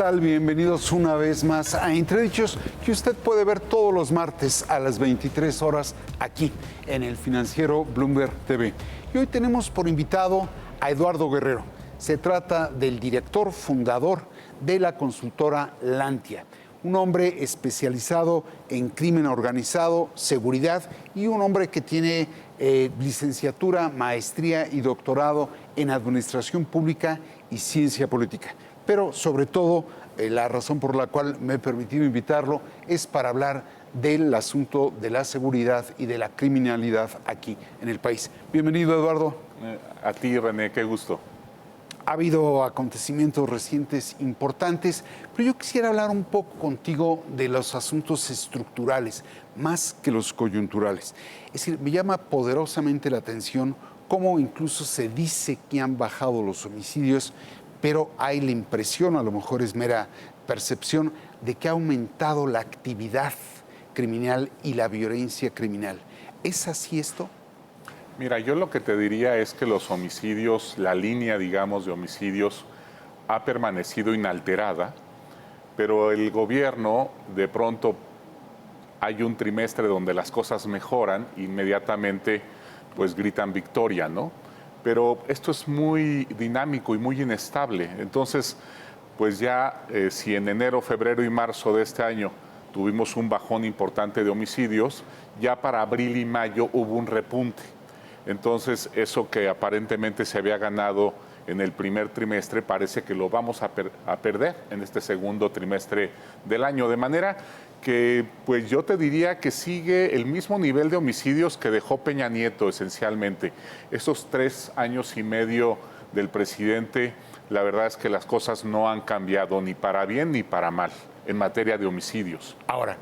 tal? Bienvenidos una vez más a Entredichos, que usted puede ver todos los martes a las 23 horas aquí en el financiero Bloomberg TV. Y hoy tenemos por invitado a Eduardo Guerrero. Se trata del director fundador de la consultora Lantia, un hombre especializado en crimen organizado, seguridad y un hombre que tiene licenciatura, maestría y doctorado en administración pública y ciencia política. Pero sobre todo, la razón por la cual me he permitido invitarlo es para hablar del asunto de la seguridad y de la criminalidad aquí en el país. Bienvenido, Eduardo. A ti, René, qué gusto. Ha habido acontecimientos recientes importantes, pero yo quisiera hablar un poco contigo de los asuntos estructurales, más que los coyunturales. Es decir, me llama poderosamente la atención cómo incluso se dice que han bajado los homicidios, pero hay la impresión, a lo mejor es mera percepción, de que ha aumentado la actividad criminal y la violencia criminal. ¿Es así esto? Mira, yo lo que te diría es que los homicidios, la línea, digamos, de homicidios ha permanecido inalterada, pero el gobierno, de pronto, hay un trimestre donde las cosas mejoran, inmediatamente, pues gritan victoria, ¿no? Pero esto es muy dinámico y muy inestable. Entonces, pues ya si en enero, febrero y marzo de este año tuvimos un bajón importante de homicidios, ya para abril y mayo hubo un repunte. Entonces, eso que aparentemente se había ganado en el primer trimestre parece que lo vamos a perder en este segundo trimestre del año. De manera que, pues yo te diría que sigue el mismo nivel de homicidios que dejó Peña Nieto, esencialmente. Esos 3 años y medio del presidente, la verdad es que las cosas no han cambiado ni para bien ni para mal en materia de homicidios. Ahora,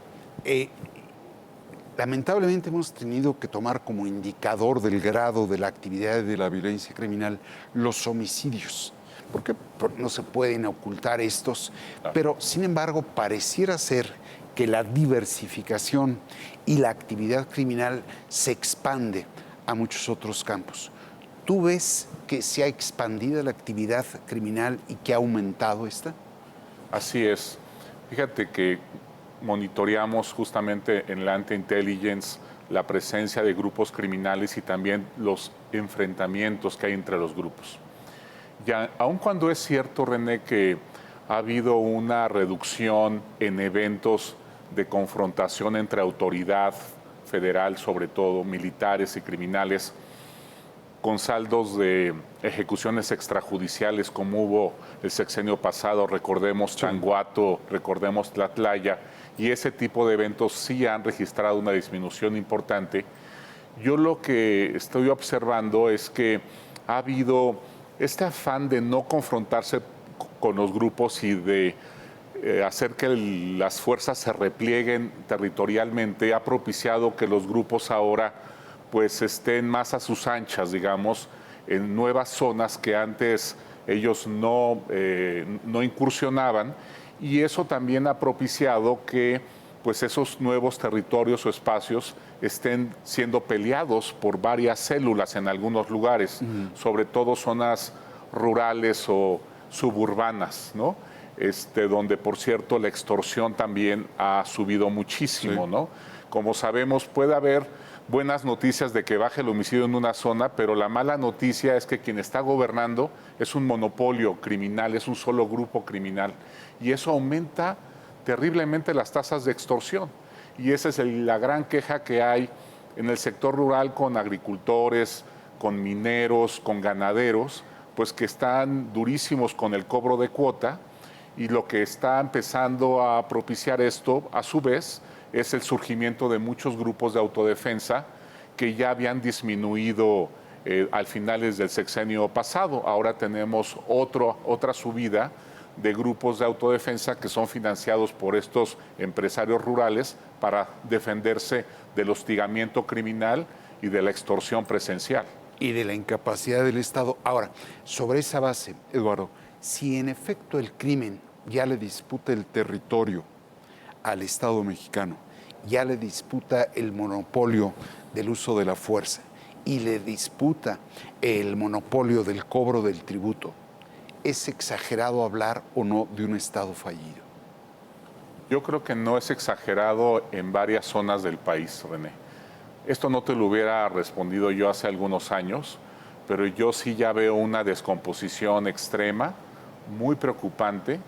lamentablemente hemos tenido que tomar como indicador del grado de la actividad de la violencia criminal los homicidios, porque no se pueden ocultar estos, pero sin embargo pareciera ser que la diversificación y la actividad criminal se expande a muchos otros campos. ¿Tú ves que se ha expandido la actividad criminal y que ha aumentado esta? Así es. Fíjate que monitoreamos justamente en Lantia Intelligence la presencia de grupos criminales y también los enfrentamientos que hay entre los grupos. Ya, aun cuando es cierto, René, que ha habido una reducción en eventos de confrontación entre autoridad federal, sobre todo militares y criminales, con saldos de ejecuciones extrajudiciales como hubo el sexenio pasado, recordemos Changuato, recordemos Tlatlaya, y ese tipo de eventos sí han registrado una disminución importante. Yo lo que estoy observando es que ha habido este afán de no confrontarse con los grupos y de hacer que las fuerzas se replieguen territorialmente, ha propiciado que los grupos ahora pues estén más a sus anchas, digamos, en nuevas zonas que antes ellos no incursionaban, y eso también ha propiciado que pues esos nuevos territorios o espacios estén siendo peleados por varias células en algunos lugares, sobre todo zonas rurales o suburbanas, ¿no? Donde, por cierto, la extorsión también ha subido muchísimo, ¿no? Como sabemos, puede haber buenas noticias de que baje el homicidio en una zona, pero la mala noticia es que quien está gobernando es un monopolio criminal, es un solo grupo criminal, y eso aumenta terriblemente las tasas de extorsión. Y esa es la gran queja que hay en el sector rural con agricultores, con mineros, con ganaderos, pues que están durísimos con el cobro de cuota, y lo que está empezando a propiciar esto, a su vez, es el surgimiento de muchos grupos de autodefensa que ya habían disminuido al finales del sexenio pasado. Ahora tenemos otra subida de grupos de autodefensa que son financiados por estos empresarios rurales para defenderse del hostigamiento criminal y de la extorsión presencial. Y de la incapacidad del Estado. Ahora, sobre esa base, Eduardo, si en efecto el crimen ya le disputa el territorio al Estado mexicano, ya le disputa el monopolio del uso de la fuerza y le disputa el monopolio del cobro del tributo, ¿es exagerado hablar o no de un Estado fallido? Yo creo que no es exagerado en varias zonas del país, René. Esto no te lo hubiera respondido yo hace algunos años, pero yo sí ya veo una descomposición extrema, muy preocupante.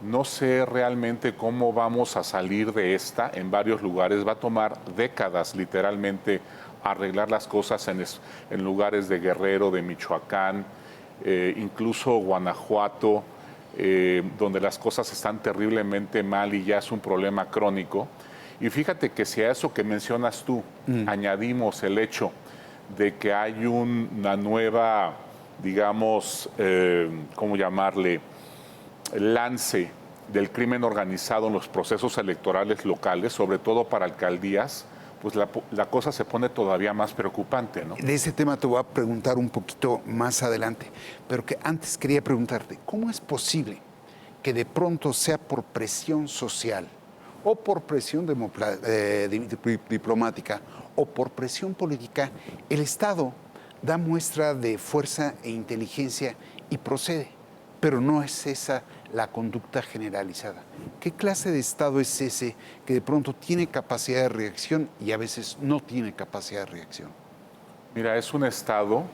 No sé realmente cómo vamos a salir de esta en varios lugares. Va a tomar décadas, literalmente, arreglar las cosas en lugares de Guerrero, de Michoacán, incluso Guanajuato, donde las cosas están terriblemente mal y ya es un problema crónico. Y fíjate que si a eso que mencionas tú añadimos el hecho de que hay una nueva, digamos, ¿cómo llamarle?, lance del crimen organizado en los procesos electorales locales, sobre todo para alcaldías, pues la cosa se pone todavía más preocupante, ¿no? De ese tema te voy a preguntar un poquito más adelante, pero que antes quería preguntarte, ¿cómo es posible que de pronto sea por presión social o por presión diplomática o por presión política, el Estado da muestra de fuerza e inteligencia y procede? Pero no es esa la conducta generalizada. ¿Qué clase de Estado es ese que de pronto tiene capacidad de reacción y a veces no tiene capacidad de reacción? Mira, es un Estado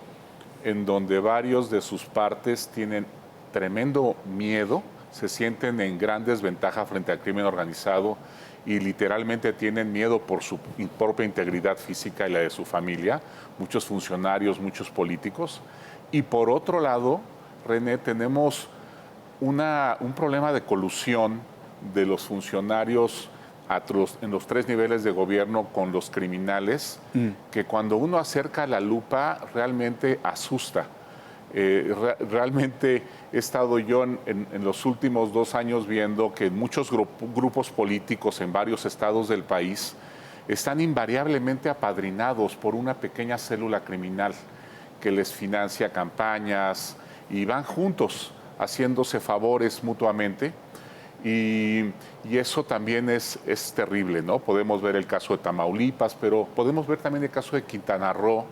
en donde varios de sus partes tienen tremendo miedo, se sienten en gran desventaja frente al crimen organizado y literalmente tienen miedo por su propia integridad física y la de su familia, muchos funcionarios, muchos políticos. Y por otro lado, René, tenemos un problema de colusión de los funcionarios en los tres niveles de gobierno con los criminales, que cuando uno acerca la lupa realmente asusta. Realmente he estado yo en los últimos 2 años viendo que muchos grupos políticos en varios estados del país están invariablemente apadrinados por una pequeña célula criminal que les financia campañas y van juntos haciéndose favores mutuamente. Y eso también es terrible, ¿no? Podemos ver el caso de Tamaulipas, pero podemos ver también el caso de Quintana Roo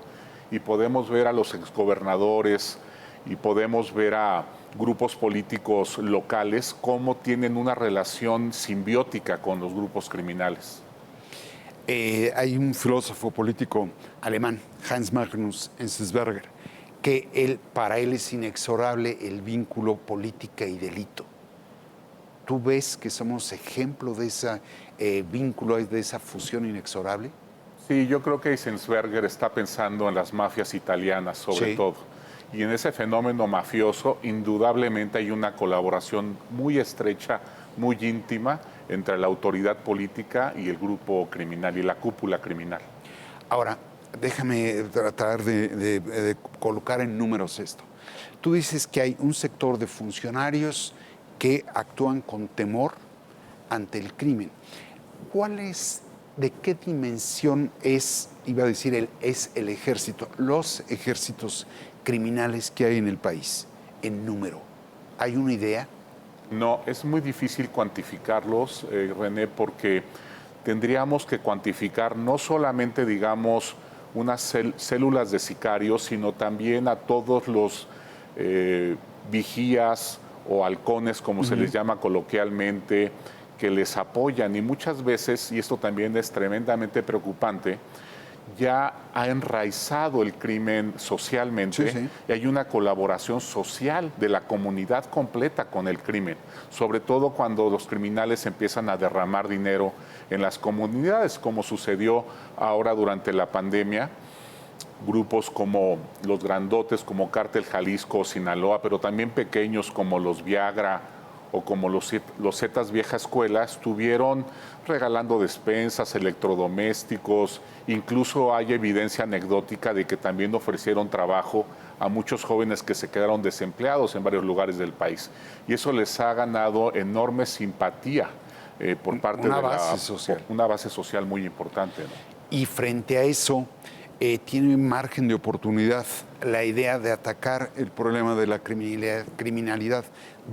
y podemos ver a los exgobernadores y podemos ver a grupos políticos locales cómo tienen una relación simbiótica con los grupos criminales. Hay un filósofo político alemán, Hans Magnus Enzensberger, que para él es inexorable el vínculo política y delito. ¿Tú ves que somos ejemplo de ese vínculo, de esa fusión inexorable? Sí, yo creo que Enzensberger está pensando en las mafias italianas sobre todo. Y en ese fenómeno mafioso, indudablemente hay una colaboración muy estrecha, muy íntima entre la autoridad política y el grupo criminal y la cúpula criminal. Ahora, déjame tratar de colocar en números esto. Tú dices que hay un sector de funcionarios que actúan con temor ante el crimen. ¿De qué dimensión es el ejército, los ejércitos criminales que hay en el país, en número? ¿Hay una idea? No, es muy difícil cuantificarlos, René, porque tendríamos que cuantificar no solamente, digamos, unas células de sicarios, sino también a todos los vigías o halcones, como se les llama coloquialmente, que les apoyan. Y muchas veces, y esto también es tremendamente preocupante, ya ha enraizado el crimen socialmente y hay una colaboración social de la comunidad completa con el crimen, sobre todo cuando los criminales empiezan a derramar dinero en las comunidades, como sucedió ahora durante la pandemia. Grupos como los grandotes, como Cártel Jalisco o Sinaloa, pero también pequeños como los Viagra o como los Zetas Vieja Escuela, estuvieron regalando despensas, electrodomésticos, incluso hay evidencia anecdótica de que también ofrecieron trabajo a muchos jóvenes que se quedaron desempleados en varios lugares del país. Y eso les ha ganado enorme simpatía por parte de una base social muy importante, ¿no? Y frente a eso, tiene margen de oportunidad la idea de atacar el problema de la criminalidad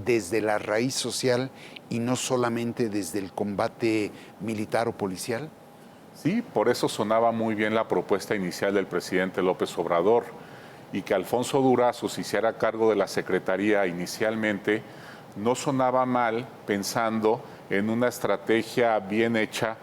desde la raíz social y no solamente desde el combate militar o policial? Sí, por eso sonaba muy bien la propuesta inicial del presidente López Obrador. y que Alfonso Durazo se hiciera cargo de la Secretaría inicialmente, no sonaba mal pensando en una estrategia bien hecha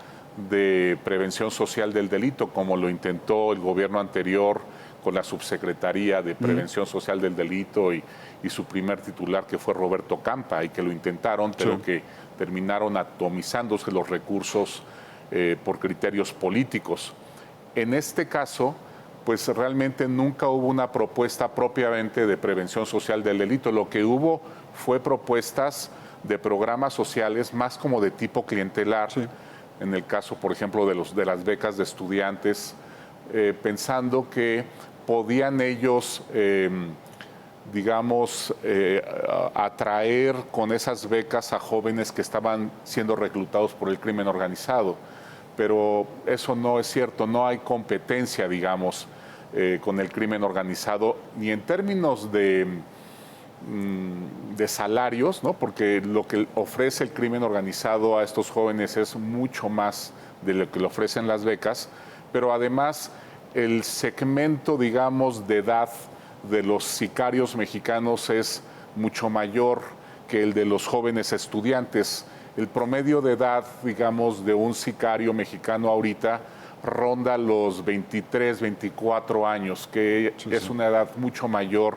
de prevención social del delito, como lo intentó el gobierno anterior con la Subsecretaría de Prevención Social del Delito y su primer titular, que fue Roberto Campa, y que lo intentaron, pero que terminaron atomizándose los recursos por criterios políticos. En este caso, pues realmente nunca hubo una propuesta propiamente de prevención social del delito. Lo que hubo fue propuestas de programas sociales más como de tipo clientelar, en el caso, por ejemplo, de las becas de estudiantes, pensando que podían ellos, digamos, atraer con esas becas a jóvenes que estaban siendo reclutados por el crimen organizado. Pero eso no es cierto, no hay competencia, digamos, con el crimen organizado, ni en términos de salarios, ¿no? Porque lo que ofrece el crimen organizado a estos jóvenes es mucho más de lo que le ofrecen las becas, pero además el segmento, digamos, de edad de los sicarios mexicanos es mucho mayor que el de los jóvenes estudiantes. El promedio de edad, digamos, de un sicario mexicano ahorita ronda los 23, 24 años, que es una edad mucho mayor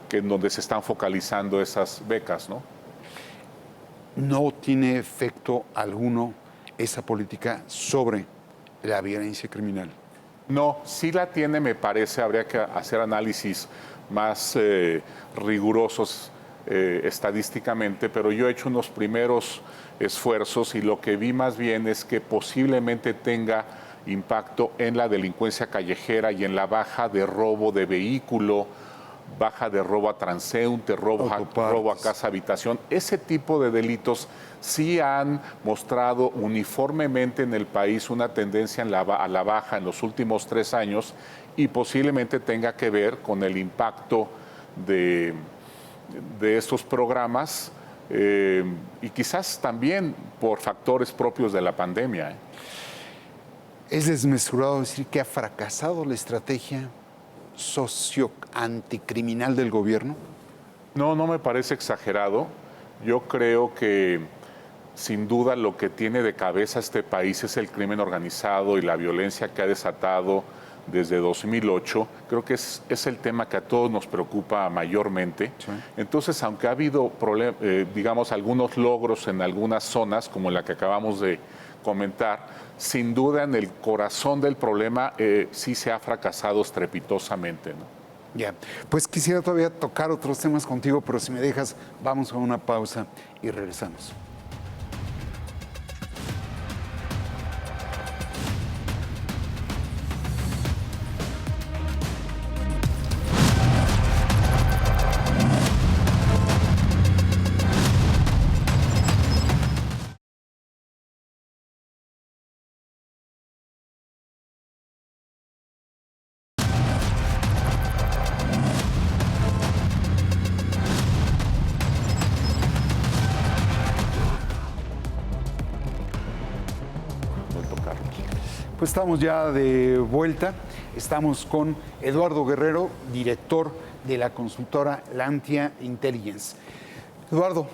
que en donde se están focalizando esas becas, ¿no? No tiene efecto alguno esa política sobre la violencia criminal. No, sí la tiene, me parece. Habría que hacer análisis más rigurosos estadísticamente, pero yo he hecho unos primeros esfuerzos y lo que vi más bien es que posiblemente tenga impacto en la delincuencia callejera y en la baja de robo de vehículo, baja de robo a transeúnte, robo a casa habitación. Ese tipo de delitos sí han mostrado uniformemente en el país una tendencia a la baja en los últimos 3 años y posiblemente tenga que ver con el impacto de estos programas y quizás también por factores propios de la pandemia. ¿Es desmesurado decir que ha fracasado la estrategia socio-anticriminal del gobierno? No, no me parece exagerado. Yo creo que sin duda lo que tiene de cabeza este país es el crimen organizado y la violencia que ha desatado desde 2008. Creo que es el tema que a todos nos preocupa mayormente. Sí. Entonces, aunque ha habido digamos, algunos logros en algunas zonas, como la que acabamos de comentar, sin duda en el corazón del problema sí se ha fracasado estrepitosamente, ¿no? Ya, pues quisiera todavía tocar otros temas contigo, pero si me dejas, vamos a una pausa y regresamos. Pues estamos ya de vuelta. Estamos con Eduardo Guerrero, director de la consultora Lantia Intelligence. Eduardo,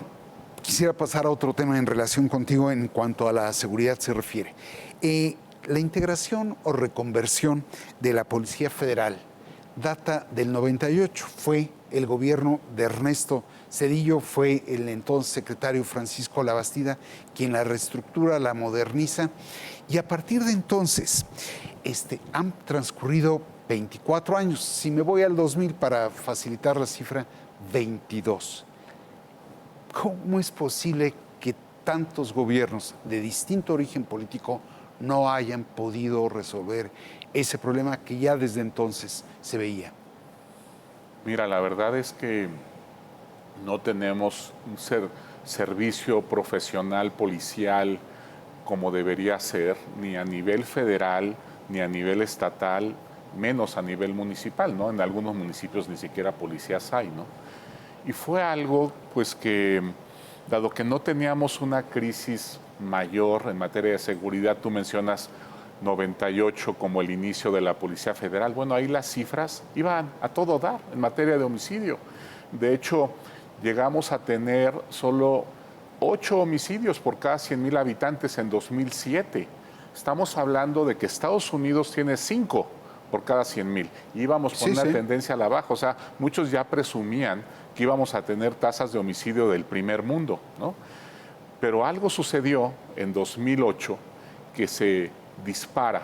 quisiera pasar a otro tema en relación contigo en cuanto a la seguridad se refiere. La integración o reconversión de la Policía Federal data del 98. Fue el gobierno de Ernesto Zedillo, fue el entonces secretario Francisco Labastida quien la reestructura, la moderniza. Y a partir de entonces han transcurrido 24 años. Si me voy al 2000 para facilitar la cifra, 22. ¿Cómo es posible que tantos gobiernos de distinto origen político no hayan podido resolver ese problema que ya desde entonces se veía? Mira, la verdad es que no tenemos un servicio profesional policial como debería ser, ni a nivel federal, ni a nivel estatal, menos a nivel municipal, ¿no? En algunos municipios ni siquiera policías hay, ¿no? Y fue algo, pues, que, dado que no teníamos una crisis mayor en materia de seguridad, tú mencionas 98 como el inicio de la Policía Federal. Bueno, ahí las cifras iban a todo dar en materia de homicidio. De hecho, llegamos a tener solo 8 homicidios por cada 100,000 habitantes en 2007. Estamos hablando de que Estados Unidos tiene 5 por cada 100,000. Íbamos con una tendencia a la baja. O sea, muchos ya presumían que íbamos a tener tasas de homicidio del primer mundo, ¿no? Pero algo sucedió en 2008 que se dispara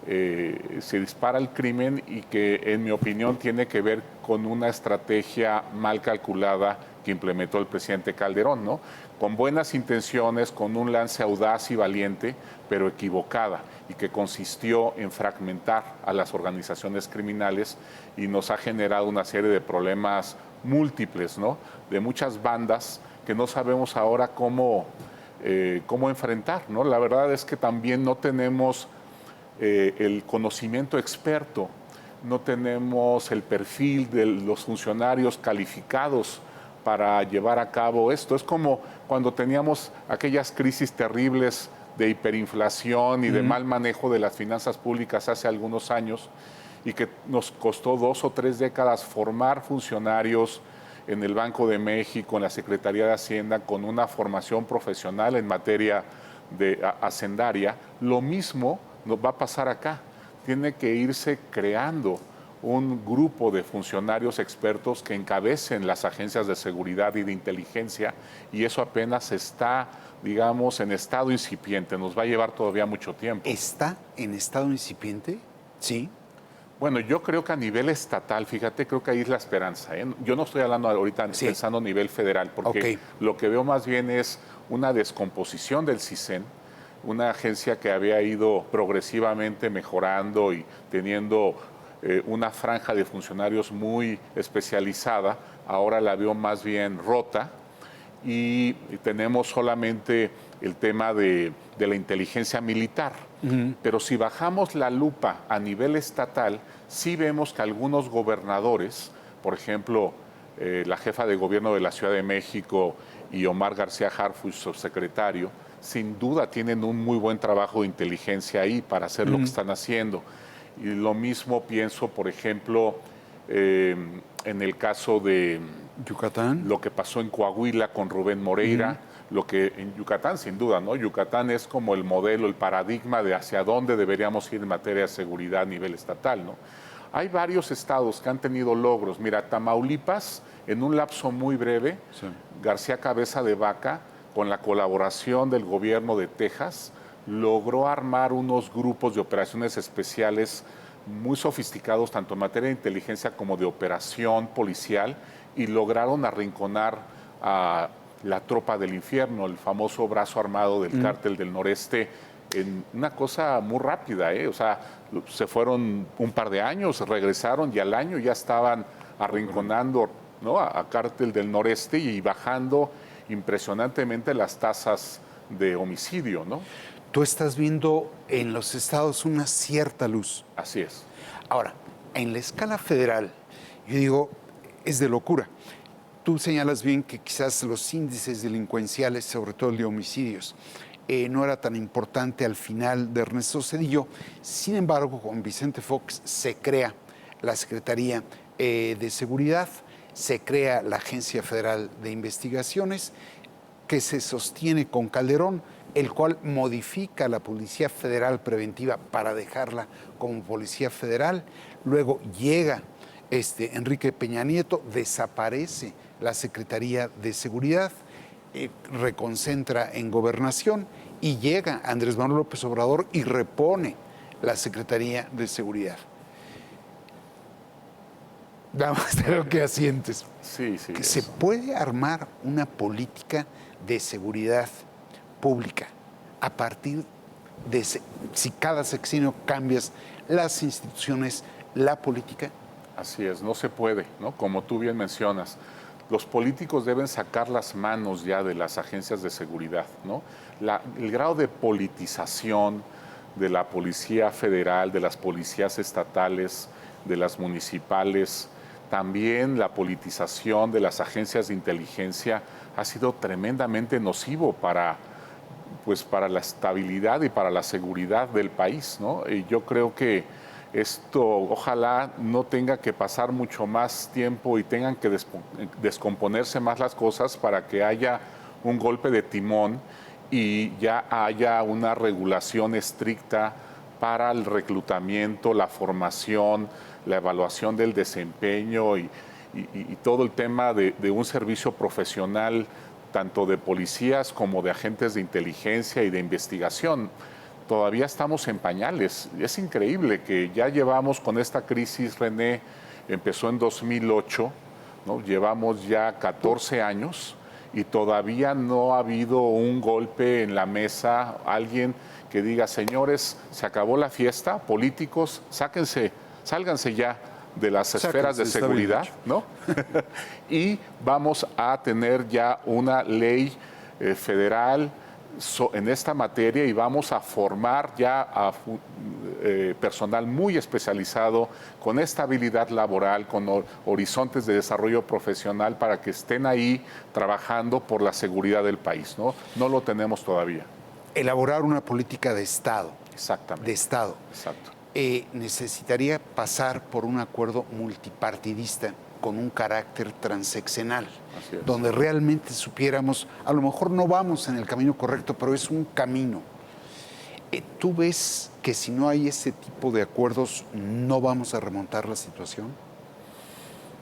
el crimen y que, en mi opinión, tiene que ver con una estrategia mal calculada que implementó el presidente Calderón, ¿no? Con buenas intenciones, con un lance audaz y valiente, pero equivocada, y que consistió en fragmentar a las organizaciones criminales y nos ha generado una serie de problemas múltiples, ¿no? De muchas bandas que no sabemos ahora cómo enfrentar, ¿no? La verdad es que también no tenemos el conocimiento experto, no tenemos el perfil de los funcionarios calificados para llevar a cabo esto. Es como cuando teníamos aquellas crisis terribles de hiperinflación y de mal manejo de las finanzas públicas hace algunos años, y que nos costó 2 o 3 décadas formar funcionarios en el Banco de México, en la Secretaría de Hacienda, con una formación profesional en materia de hacendaria. Lo mismo nos va a pasar acá. Tiene que irse creando un grupo de funcionarios expertos que encabecen las agencias de seguridad y de inteligencia, y eso apenas está, digamos, en estado incipiente. Nos va a llevar todavía mucho tiempo. ¿Está en estado incipiente? Sí. Bueno, yo creo que a nivel estatal, fíjate, creo que ahí es la esperanza, ¿eh? Yo no estoy hablando ahorita pensando a nivel federal, porque lo que veo más bien es una descomposición del CISEN, una agencia que había ido progresivamente mejorando y teniendo una franja de funcionarios muy especializada. Ahora la veo más bien rota, y tenemos solamente el tema de la inteligencia militar. Pero si bajamos la lupa a nivel estatal, sí vemos que algunos gobernadores, por ejemplo, la jefa de gobierno de la Ciudad de México y Omar García Harfuch, subsecretario, sin duda tienen un muy buen trabajo de inteligencia ahí para hacer lo que están haciendo. Y lo mismo pienso, por ejemplo, en el caso de Yucatán, lo que pasó en Coahuila con Rubén Moreira, lo que en Yucatán, sin duda, ¿no? Yucatán es como el modelo, el paradigma de hacia dónde deberíamos ir en materia de seguridad a nivel estatal, ¿no? Hay varios estados que han tenido logros. Mira, Tamaulipas, en un lapso muy breve, García Cabeza de Vaca, con la colaboración del gobierno de Texas, logró armar unos grupos de operaciones especiales muy sofisticados, tanto en materia de inteligencia como de operación policial, y lograron arrinconar a la tropa del infierno, el famoso brazo armado del cártel del noreste, en una cosa muy rápida, ¿eh? O sea, se fueron un par de años, regresaron y al año ya estaban arrinconando, ¿no?, a cártel del noreste y bajando impresionantemente las tasas de homicidio, ¿no? Tú estás viendo en los estados una cierta luz. Así es. Ahora, en la escala federal, yo digo, es de locura. Tú señalas bien que quizás los índices delincuenciales, sobre todo el de homicidios, no era tan importante al final de Ernesto Zedillo. Sin embargo, con Vicente Fox se crea la Secretaría de Seguridad, se crea la Agencia Federal de Investigaciones, que se sostiene con Calderón, el cual modifica la Policía Federal Preventiva para dejarla como Policía Federal. Luego llega Enrique Peña Nieto, desaparece la Secretaría de Seguridad, reconcentra en Gobernación, y llega Andrés Manuel López Obrador y repone la Secretaría de Seguridad. Nada más de lo que asientes. Sí, sí. ¿Se puede armar una política de seguridad pública a partir de si cada sexenio cambias las instituciones, la política? Así es, no se puede, ¿no? Como tú bien mencionas, los políticos deben sacar las manos ya de las agencias de seguridad, ¿no? El grado de politización de la Policía Federal, de las policías estatales, de las municipales, también la politización de las agencias de inteligencia ha sido tremendamente nocivo para pues para la estabilidad y para la seguridad del país, ¿no? Y yo creo que esto ojalá no tenga que pasar mucho más tiempo y tengan que descomponerse más las cosas para que haya un golpe de timón y ya haya una regulación estricta para el reclutamiento, la formación, la evaluación del desempeño y todo el tema de un servicio profesional, tanto de policías como de agentes de inteligencia y de investigación. Todavía estamos en pañales. Es increíble que ya llevamos con esta crisis, René, empezó en 2008, ¿no? Llevamos ya 14 años y todavía no ha habido un golpe en la mesa, alguien que diga, señores, se acabó la fiesta, políticos, sálganse ya de las esferas de seguridad, ¿no? Y vamos a tener ya una ley federal en esta materia y vamos a formar ya a personal muy especializado con estabilidad laboral, con horizontes de desarrollo profesional para que estén ahí trabajando por la seguridad del país, ¿no? No lo tenemos todavía. Elaborar una política de Estado. Exactamente. De Estado. Exacto. Necesitaría pasar por un acuerdo multipartidista con un carácter transeccional, donde realmente supiéramos, a lo mejor no vamos en el camino correcto, pero es un camino. ¿Tú ves que si no hay ese tipo de acuerdos no vamos a remontar la situación?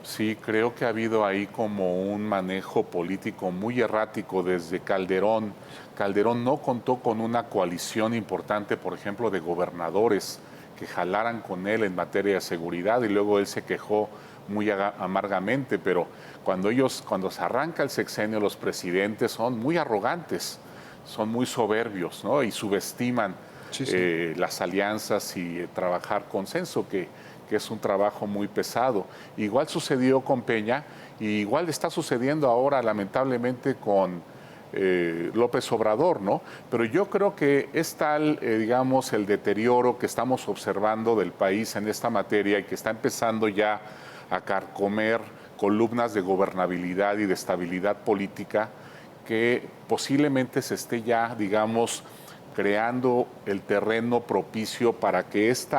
Sí, creo que ha habido ahí como un manejo político muy errático desde Calderón. Calderón no contó con una coalición importante, por ejemplo, de gobernadores que jalaran con él en materia de seguridad y luego él se quejó muy amargamente, pero cuando se arranca el sexenio, los presidentes son muy arrogantes, son muy soberbios, ¿no? Y subestiman las alianzas y trabajar consenso, que es un trabajo muy pesado. Igual sucedió con Peña y igual está sucediendo ahora lamentablemente con López Obrador, ¿no? Pero yo creo que es tal, digamos, el deterioro que estamos observando del país en esta materia y que está empezando ya a carcomer columnas de gobernabilidad y de estabilidad política, que posiblemente se esté ya, digamos, creando el terreno propicio para que este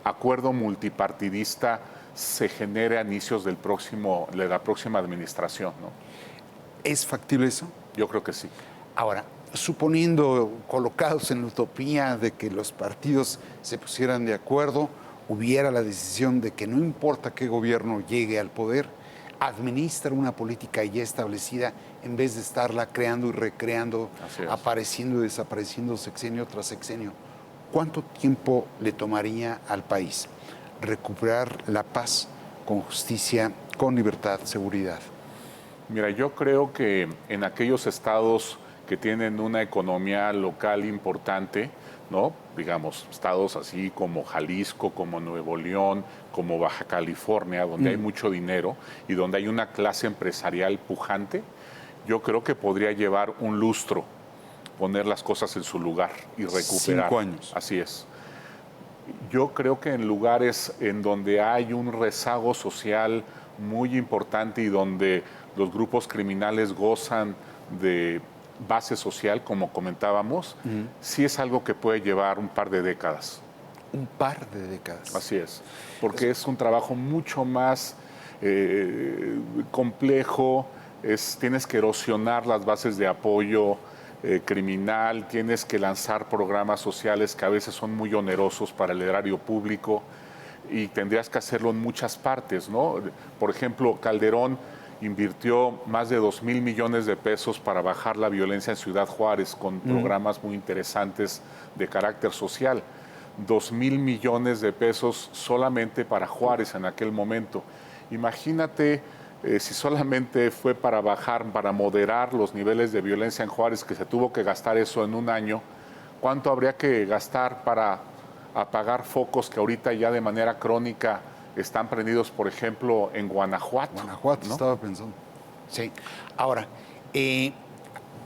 acuerdo multipartidista se genere a inicios de la próxima administración, ¿no? ¿Es factible eso? Yo creo que sí. Ahora, suponiendo, colocados en la utopía de que los partidos se pusieran de acuerdo, hubiera la decisión de que no importa qué gobierno llegue al poder, administra una política ya establecida en vez de estarla creando y recreando, apareciendo y desapareciendo sexenio tras sexenio. ¿Cuánto tiempo le tomaría al país recuperar la paz con justicia, con libertad, seguridad? Mira, yo creo que en aquellos estados que tienen una economía local importante, ¿no? Digamos, estados así como Jalisco, como Nuevo León, como Baja California, donde hay mucho dinero y donde hay una clase empresarial pujante, yo creo que podría llevar un lustro poner las cosas en su lugar y recuperar. 5 años. Así es. Yo creo que en lugares en donde hay un rezago social muy importante y donde los grupos criminales gozan de base social, como comentábamos, sí es algo que puede llevar un par de décadas. Un par de décadas. Así es, porque es un trabajo mucho más complejo, tienes que erosionar las bases de apoyo criminal, tienes que lanzar programas sociales que a veces son muy onerosos para el erario público y tendrías que hacerlo en muchas partes, ¿no? Por ejemplo, Calderón invirtió más de 2,000 millones de pesos para bajar la violencia en Ciudad Juárez con programas muy interesantes de carácter social. 2,000 millones de pesos solamente para Juárez en aquel momento. Imagínate si solamente fue para bajar, para moderar los niveles de violencia en Juárez, que se tuvo que gastar eso en un año, ¿cuánto habría que gastar para apagar focos que ahorita ya de manera crónica están prendidos, por ejemplo, en Guanajuato? Guanajuato, ¿no? Estaba pensando. Sí. Ahora,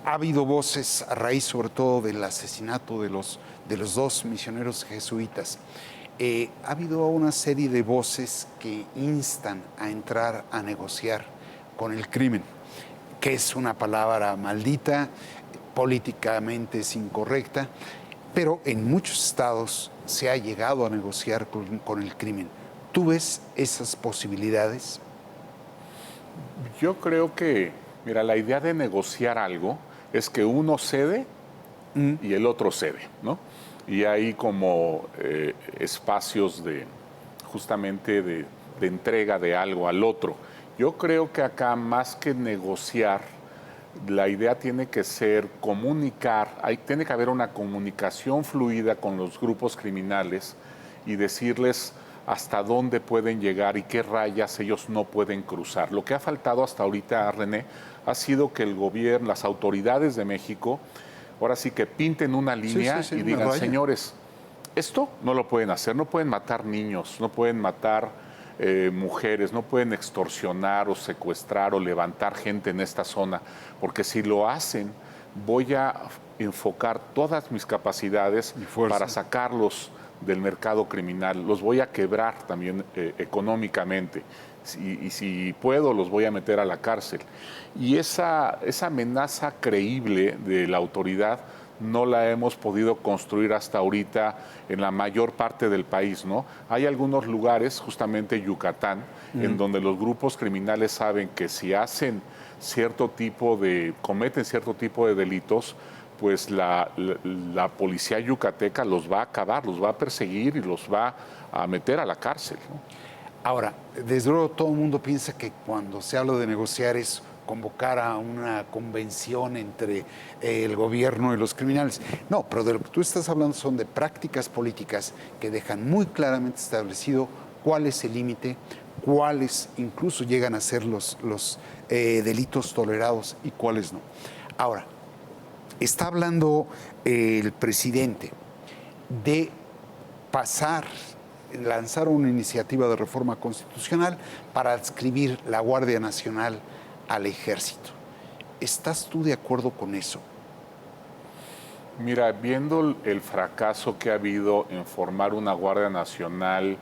ha habido voces a raíz sobre todo del asesinato de los 2 misioneros jesuitas. Ha habido una serie de voces que instan a entrar a negociar con el crimen, que es una palabra maldita. políticamente es incorrecta, pero en muchos estados se ha llegado a negociar con el crimen. ¿Tú ves esas posibilidades? Yo creo que, mira, la idea de negociar algo es que uno cede y el otro cede, ¿no? Y hay como espacios de justamente de entrega de algo al otro. Yo creo que acá, más que negociar, la idea tiene que ser comunicar, tiene que haber una comunicación fluida con los grupos criminales y decirles hasta dónde pueden llegar y qué rayas ellos no pueden cruzar. Lo que ha faltado hasta ahorita, René, ha sido que el gobierno, las autoridades de México, ahora sí que pinten una línea y digan, señores, esto no lo pueden hacer, no pueden matar niños, no pueden matar mujeres, no pueden extorsionar o secuestrar o levantar gente en esta zona, porque si lo hacen, voy a enfocar todas mis capacidades para sacarlos del mercado criminal, los voy a quebrar también económicamente y si puedo los voy a meter a la cárcel. Y esa amenaza creíble de la autoridad no la hemos podido construir hasta ahorita en la mayor parte del país, ¿no? Hay algunos lugares, justamente Yucatán, en donde los grupos criminales saben que si cometen cierto tipo de delitos, pues la policía yucateca los va a acabar, los va a perseguir y los va a meter a la cárcel, ¿no? Ahora, desde luego todo el mundo piensa que cuando se habla de negociar es convocar a una convención entre el gobierno y los criminales. No, pero de lo que tú estás hablando son de prácticas políticas que dejan muy claramente establecido cuál es el límite, cuáles incluso llegan a ser los delitos tolerados y cuáles no. Ahora, está hablando el presidente de lanzar una iniciativa de reforma constitucional para adscribir la Guardia Nacional al Ejército. ¿Estás tú de acuerdo con eso? Mira, viendo el fracaso que ha habido en formar una Guardia Nacional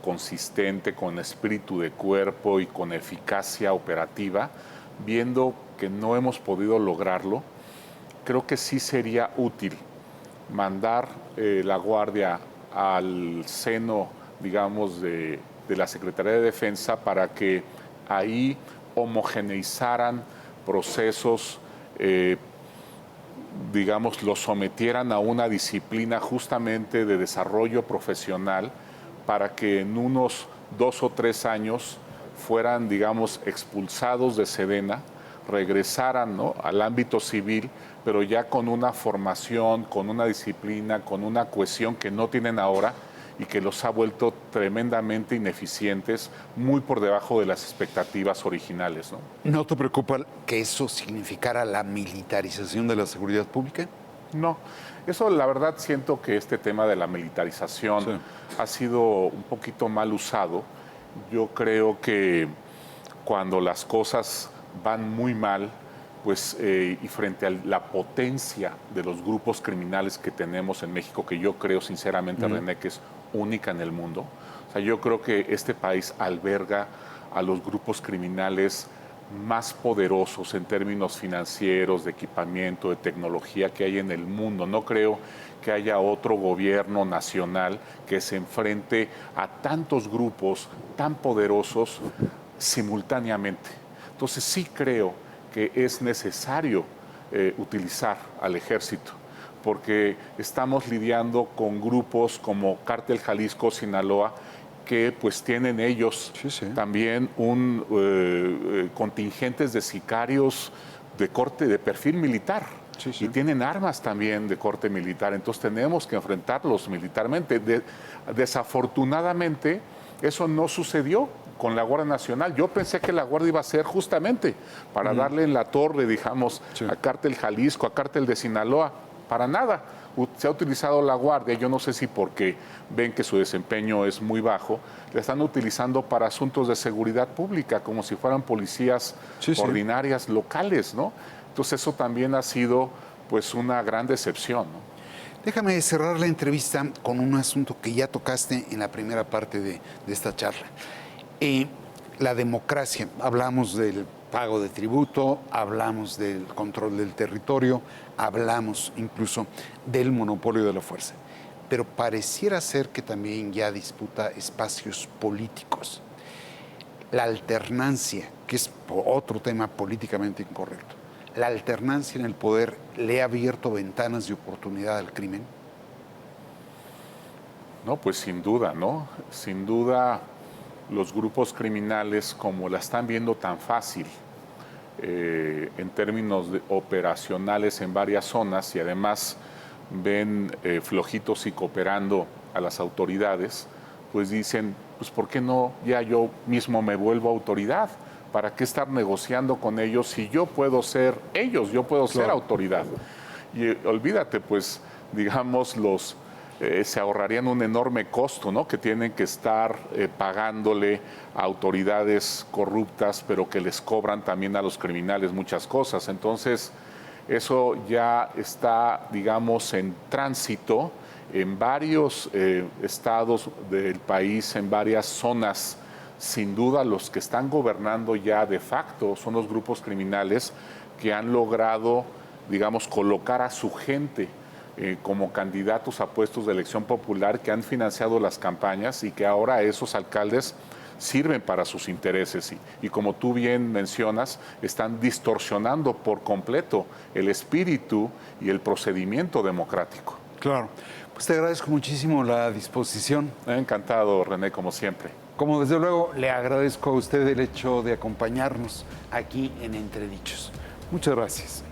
consistente, con espíritu de cuerpo y con eficacia operativa, viendo que no hemos podido lograrlo, creo que sí sería útil mandar la Guardia al seno, digamos, de la Secretaría de Defensa para que ahí homogeneizaran procesos, digamos, los sometieran a una disciplina justamente de desarrollo profesional para que en unos 2 o 3 años fueran, digamos, expulsados de Sedena, regresaran, ¿no?, al ámbito civil, pero ya con una formación, con una disciplina, con una cohesión que no tienen ahora y que los ha vuelto tremendamente ineficientes, muy por debajo de las expectativas originales, ¿no? ¿No te preocupa que eso significara la militarización de la seguridad pública? No, eso la verdad siento que este tema de la militarización ha sido un poquito mal usado. Yo creo que cuando las cosas van muy mal, pues, y frente a la potencia de los grupos criminales que tenemos en México, que yo creo sinceramente, René, que es única en el mundo. O sea, yo creo que este país alberga a los grupos criminales más poderosos en términos financieros, de equipamiento, de tecnología que hay en el mundo. No creo que haya otro gobierno nacional que se enfrente a tantos grupos tan poderosos simultáneamente. Entonces sí creo que es necesario utilizar al ejército, porque estamos lidiando con grupos como Cártel Jalisco, Sinaloa, que pues tienen ellos también contingentes de sicarios de corte, de perfil militar, y tienen armas también de corte militar, entonces tenemos que enfrentarlos militarmente. Desafortunadamente, eso no sucedió con la Guardia Nacional. Yo pensé que la Guardia iba a ser justamente para darle en la torre, digamos, a Cártel Jalisco, a Cártel de Sinaloa. Para nada. Se ha utilizado la Guardia, yo no sé si porque ven que su desempeño es muy bajo, la están utilizando para asuntos de seguridad pública, como si fueran policías ordinarias locales, ¿no? Entonces eso también ha sido, pues, una gran decepción, ¿no? Déjame cerrar la entrevista con un asunto que ya tocaste en la primera parte de esta charla. La democracia, hablamos del pago de tributo, hablamos del control del territorio, hablamos incluso del monopolio de la fuerza. Pero pareciera ser que también ya disputa espacios políticos. La alternancia, que es otro tema políticamente incorrecto, la alternancia en el poder le ha abierto ventanas de oportunidad al crimen. No, pues sin duda, ¿no? Sin duda los grupos criminales, como la están viendo tan fácil en términos operacionales en varias zonas y además ven flojitos y cooperando a las autoridades, pues dicen, pues ¿por qué no ya yo mismo me vuelvo autoridad? ¿Para qué estar negociando con ellos si yo puedo ser ellos, yo puedo ser autoridad? Y olvídate, pues, digamos, se ahorrarían un enorme costo, ¿no? Que tienen que estar pagándole a autoridades corruptas, pero que les cobran también a los criminales muchas cosas. Entonces, eso ya está, digamos, en tránsito en varios estados del país, en varias zonas. Sin duda, los que están gobernando ya de facto son los grupos criminales que han logrado, digamos, colocar a su gente como candidatos a puestos de elección popular, que han financiado las campañas y que ahora esos alcaldes sirven para sus intereses y como tú bien mencionas, están distorsionando por completo el espíritu y el procedimiento democrático. Claro, pues te agradezco muchísimo la disposición. Encantado, René, como siempre. Como desde luego le agradezco a usted el hecho de acompañarnos aquí en Entredichos. Muchas gracias.